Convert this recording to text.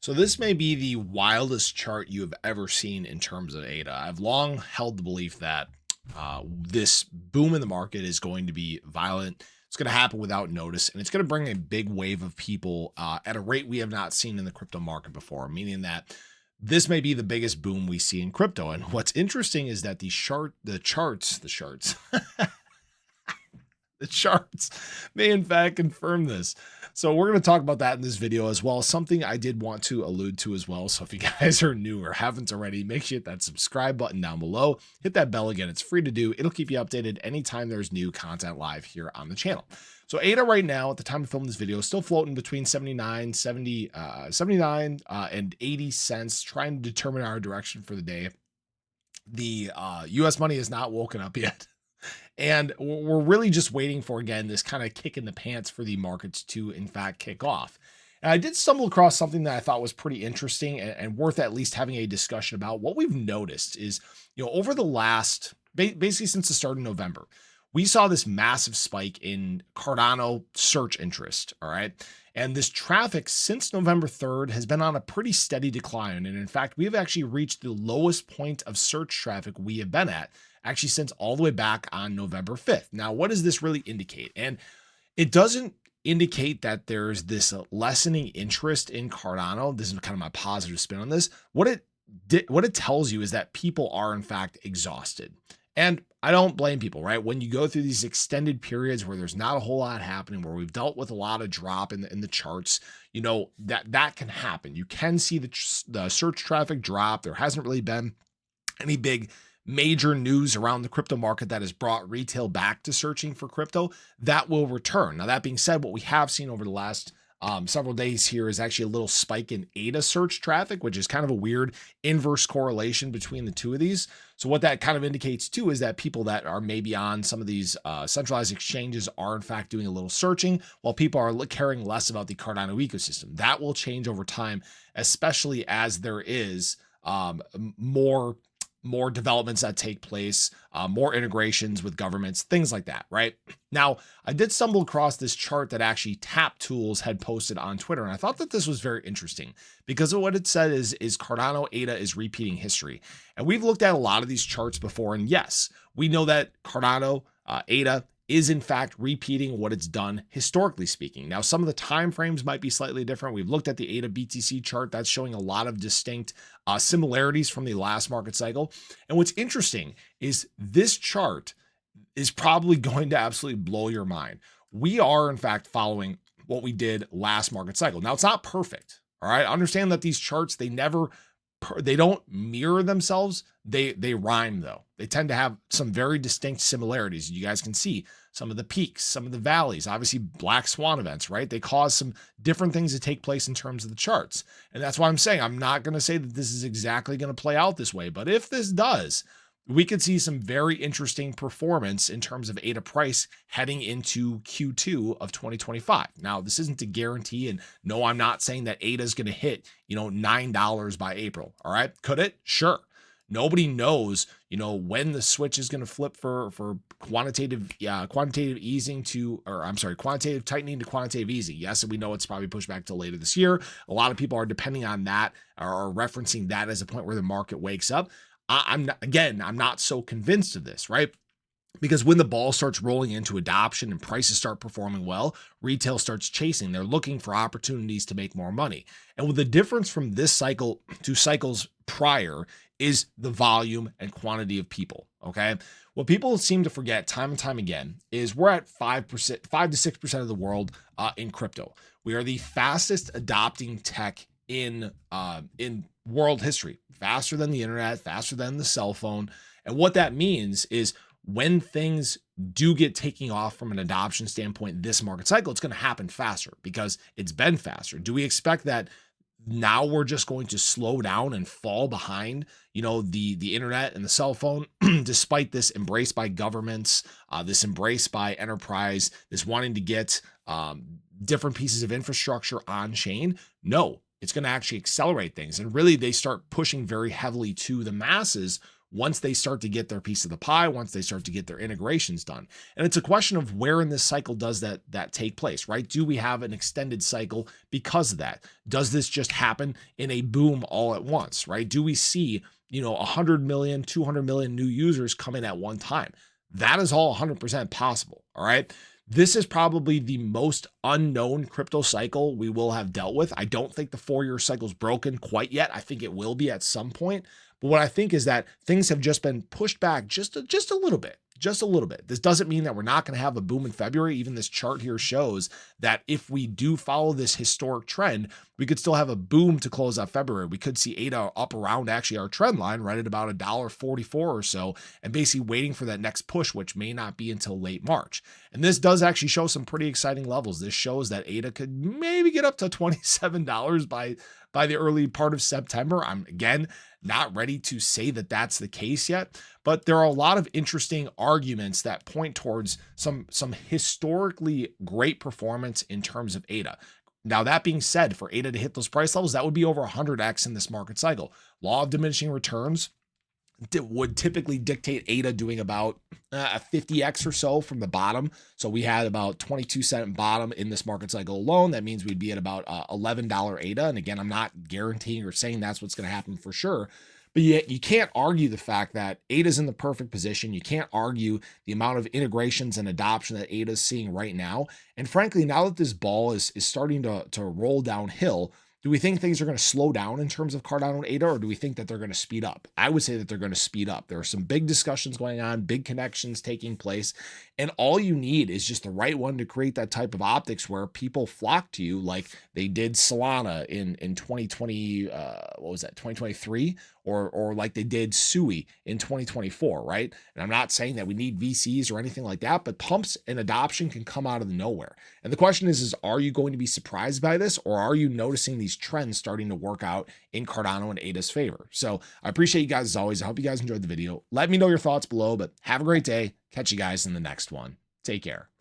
So this may be the wildest chart you have ever seen in terms of ADA. I've long held the belief that this boom in the market is going to be violent. It's going to happen without notice, and it's going to bring a big wave of people at a rate we have not seen in the crypto market before, meaning that this may be the biggest boom we see in crypto. And what's interesting is that the charts, the charts may in fact confirm this. So we're going to talk about that in this video as well. Something I did want to allude to as well. So if you guys are new or haven't already, make sure you hit that subscribe button down below. Hit that bell again. It's free to do. It'll keep you updated anytime there's new content live here on the channel. So ADA right now, at the time of filming this video, is still floating between 79 and 80 cents, trying to determine our direction for the day. The US money has not woken up yet. And we're really just waiting for, again, this kind of kick in the pants for the markets to, in fact, kick off. And I did stumble across something that I thought was pretty interesting and worth at least having a discussion about. What we've noticed is, over the last, basically since the start of November, we saw this massive spike in Cardano search interest, all right? And this traffic since November 3rd has been on a pretty steady decline. And in fact, we have actually reached the lowest point of search traffic we have been at, actually since all the way back on November 5th. Now, what does this really indicate? And it doesn't indicate that there's this lessening interest in Cardano. This is kind of my positive spin on this. What it tells you is that people are in fact exhausted. And I don't blame people, right? When you go through these extended periods where there's not a whole lot happening, where we've dealt with a lot of drop in the charts, that can happen. You can see the search traffic drop. There hasn't really been any big major news around the crypto market that has brought retail back to searching for crypto. That will return. Now, that being said, what we have seen over the last several days here is actually a little spike in ADA search traffic, which is kind of a weird inverse correlation between the two of these. So what that kind of indicates too is that people that are maybe on some of these centralized exchanges are in fact doing a little searching, while people are caring less about the Cardano ecosystem. That will change over time, especially as there is more developments that take place, more integrations with governments, things like that, right? Now, I did stumble across this chart that actually Tap Tools had posted on Twitter, and I thought that this was very interesting because of what it said is Cardano ADA is repeating history. And we've looked at a lot of these charts before, and yes, we know that Cardano ADA is in fact repeating what it's done historically speaking. Now, some of the time frames might be slightly different. We've looked at the ADA BTC chart. That's showing a lot of distinct similarities from the last market cycle. And what's interesting is this chart is probably going to absolutely blow your mind. We are in fact following what we did last market cycle. Now, it's not perfect. All right. Understand that these charts, they don't mirror themselves. They rhyme though. They tend to have some very distinct similarities. You guys can see some of the peaks, some of the valleys, obviously black swan events, right? They cause some different things to take place in terms of the charts. And that's why I'm saying, I'm not going to say that this is exactly going to play out this way, but if this does, we could see some very interesting performance in terms of ADA price heading into Q2 of 2025. Now, this isn't a guarantee, and no, I'm not saying that ADA is going to hit, $9 by April. All right. Could it? Sure. Nobody knows, when the switch is going to flip for quantitative tightening to quantitative easing. Yes, and we know it's probably pushed back till later this year. A lot of people are depending on that or referencing that as a point where the market wakes up. I'm not so convinced of this, right? Because when the ball starts rolling into adoption and prices start performing well, retail starts chasing. They're looking for opportunities to make more money. And with the difference from this cycle to cycles prior is the volume and quantity of people. Okay. What people seem to forget time and time again is we're at 5 to 6% of the world in crypto. We are the fastest adopting tech in world history, faster than the internet, faster than the cell phone. And what that means is when things do get taking off from an adoption standpoint, this market cycle, it's going to happen faster because it's been faster. Do we expect that now we're just going to slow down and fall behind, the internet and the cell phone, despite this embrace by governments, this embrace by enterprise, this wanting to get different pieces of infrastructure on chain? No, it's going to actually accelerate things. And really, they start pushing very heavily to the masses once they start to get their piece of the pie, once they start to get their integrations done. And it's a question of where in this cycle does that take place, right? Do we have an extended cycle because of that? Does this just happen in a boom all at once, right? Do we see, 100 million, 200 million new users come in at one time? That is all 100% possible, all right? This is probably the most unknown crypto cycle we will have dealt with. I don't think the 4-year cycle is broken quite yet. I think it will be at some point. But what I think is that things have just been pushed back just a little bit. Just a little bit. This doesn't mean that we're not going to have a boom in February. Even this chart here shows that if we do follow this historic trend, we could still have a boom to close out February. We could see ADA up around actually our trend line, right at about $1.44 or so, and basically waiting for that next push, which may not be until late March. And this does actually show some pretty exciting levels. This shows that ADA could maybe get up to $27 by the early part of September. I'm, again, not ready to say that that's the case yet, but there are a lot of interesting arguments that point towards some historically great performance in terms of ADA. Now, that being said, for ADA to hit those price levels, that would be over 100x in this market cycle. Law of diminishing returns would typically dictate ADA doing about a 50x or so from the bottom. So we had about 22-cent bottom in this market cycle alone. That means we'd be at about $11 ADA. And again, I'm not guaranteeing or saying that's what's going to happen for sure. But yet you can't argue the fact that ADA's in the perfect position. You can't argue the amount of integrations and adoption that ADA is seeing right now. And frankly, now that this ball is starting to roll downhill, do we think things are going to slow down in terms of Cardano and ADA, or do we think that they're going to speed up? I would say that they're going to speed up. There are some big discussions going on, big connections taking place, and all you need is just the right one to create that type of optics where people flock to you like they did Solana in 2020, 2023, or like they did Sui in 2024, right? And I'm not saying that we need VCs or anything like that, but pumps and adoption can come out of nowhere. And the question is are you going to be surprised by this, or are you noticing these trends starting to work out in Cardano and ADA's favor? So I appreciate you guys as always. I hope you guys enjoyed the video. Let me know your thoughts below, but have a great day. Catch you guys in the next one. Take care.